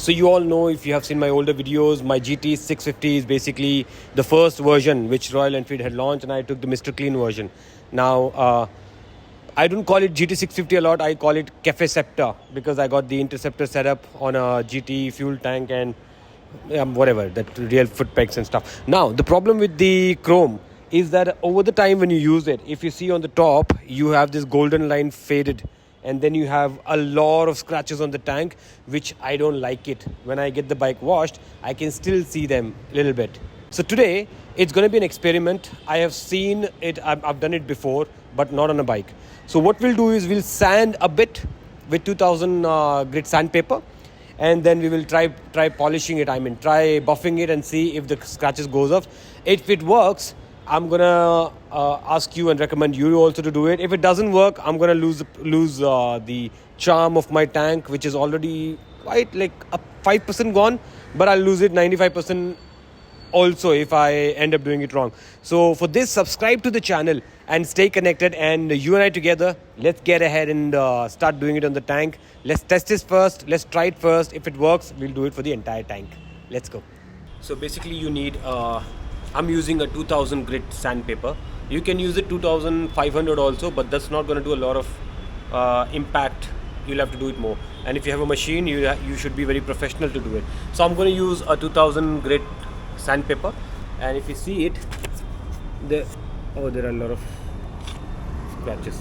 So you all know, if you have seen my older videos, my GT 650 is basically the first version which Royal Enfield had launched, and I took the Mr. Clean version. Now, I don't call it GT 650 a lot, I call it Cafe Scepter, because I got the Interceptor set up on a GT fuel tank and whatever, that real foot pegs and stuff. Now, the problem with the chrome is that over the time when you use it, if you see on the top, you have this golden line faded, and then you have a lot of scratches on the tank, which I don't like it. When I get the bike washed, I can still see them a little bit. So today, it's going to be an experiment. I have seen it, I've done it before, but not on a bike. So what we'll do is we'll sand a bit with 2000 grit sandpaper, and then we will try polishing it. Try buffing it and see if the scratches goes off. If it works, I'm gonna ask you and recommend you also to do it. If it doesn't work, I'm gonna lose the charm of my tank, which is already quite like a 5% gone, but I'll lose it 95% also if I end up doing it wrong. So for this, subscribe to the channel and stay connected, and you and I together, let's get ahead and start doing it on the tank. Let's test this first, let's try it first. If it works, we'll do it for the entire tank. Let's go. So basically you need I'm using a 2000 grit sandpaper. You can use it 2500 also, but that's not going to do a lot of impact. You'll have to do it more, and if you have a machine, you should be very professional to do it. So I'm going to use a 2000 grit sandpaper, and if you see it, there are a lot of scratches.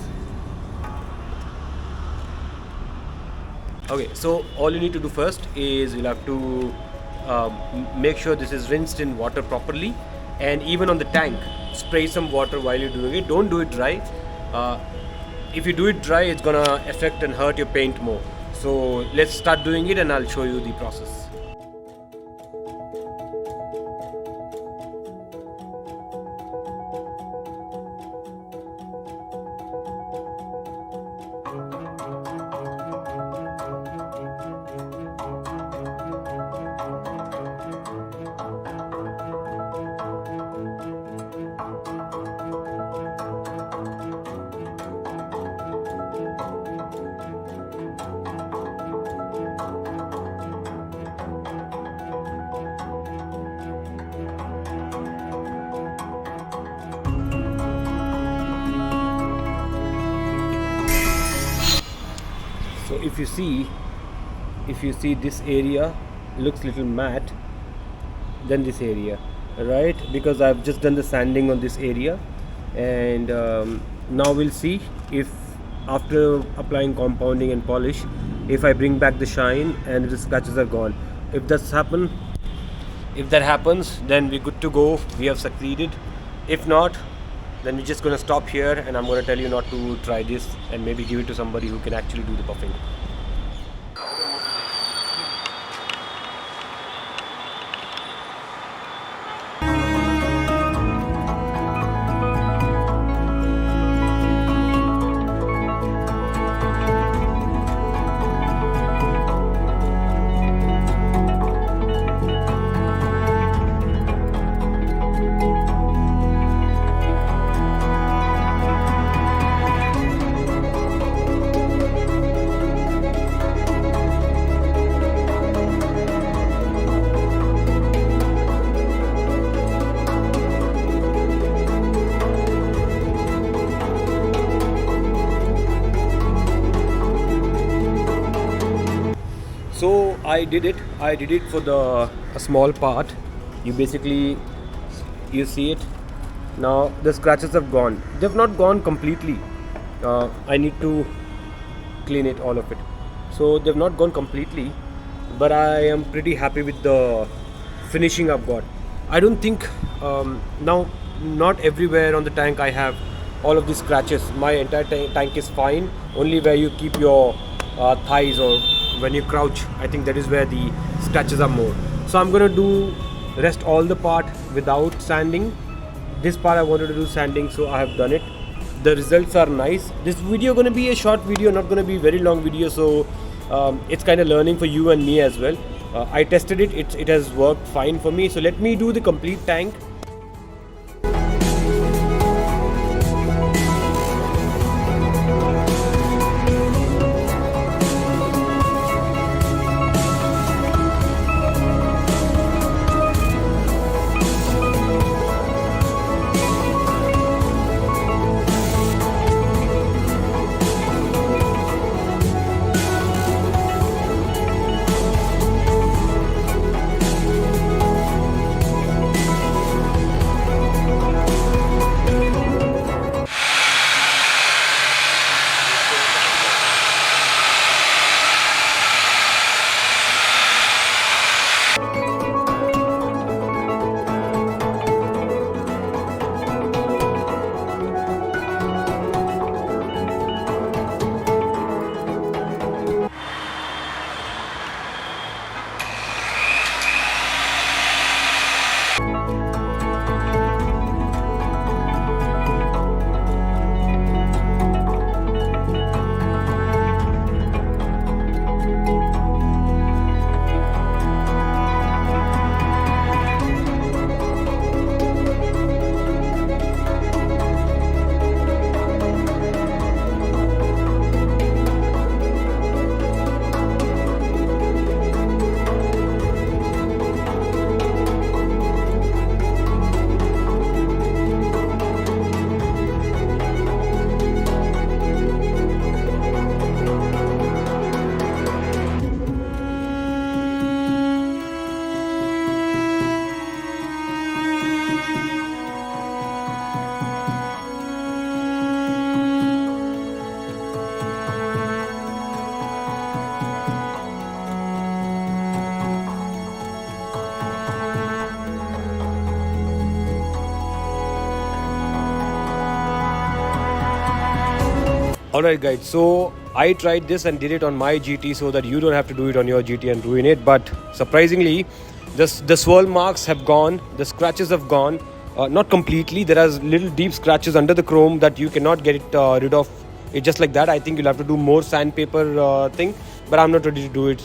Okay, so all you need to do first is you'll have to make sure this is rinsed in water properly, and even on the tank, spray some water while you're doing it. Don't do it dry. If you do it dry, it's gonna affect and hurt your paint more. So let's start doing it, and I'll show you the process. So if you see this area looks little matte than this area, right? Because I've just done the sanding on this area, and now we'll see if after applying compounding and polish, if I bring back the shine and the scratches are gone. If that happens, then we're good to go. We have succeeded. If not, then we're just going to stop here, and I'm going to tell you not to try this, and maybe give it to somebody who can actually do the buffing. So I did it for a small part. You see it now. The scratches have gone. They've not gone completely. I need to clean it, all of it. So they've not gone completely, but I am pretty happy with the finishing I've got. I don't think now, not everywhere on the tank I have all of these scratches. My entire tank is fine. Only where you keep your thighs, or when you crouch, I think that is where the scratches are more. So I'm gonna do rest all the part without sanding. This part I wanted to do sanding, so I have done it. The results are nice. This video gonna be a short video, not gonna be very long video, so it's kind of learning for you and me as well. I tested it, it has worked fine for me. So let me do the complete tank. Alright guys, so I tried this and did it on my GT so that you don't have to do it on your GT and ruin it. But surprisingly, the swirl marks have gone, the scratches have gone. Not completely, there are little deep scratches under the chrome that you cannot get it rid of it just like that. I think you'll have to do more sandpaper thing, but I'm not ready to do it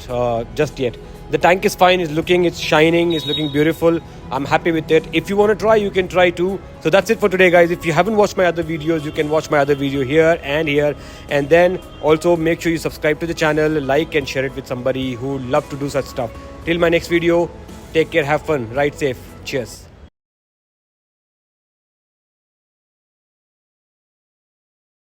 just yet. The tank is fine, it's shining, it's looking beautiful. I'm happy with it. If you want to try, you can try too. So that's it for today guys. If you haven't watched my other videos, you can watch my other video here, and then also make sure you subscribe to the channel, like and share it with somebody who love to do such stuff. Till my next video, take care, have fun, ride safe, cheers.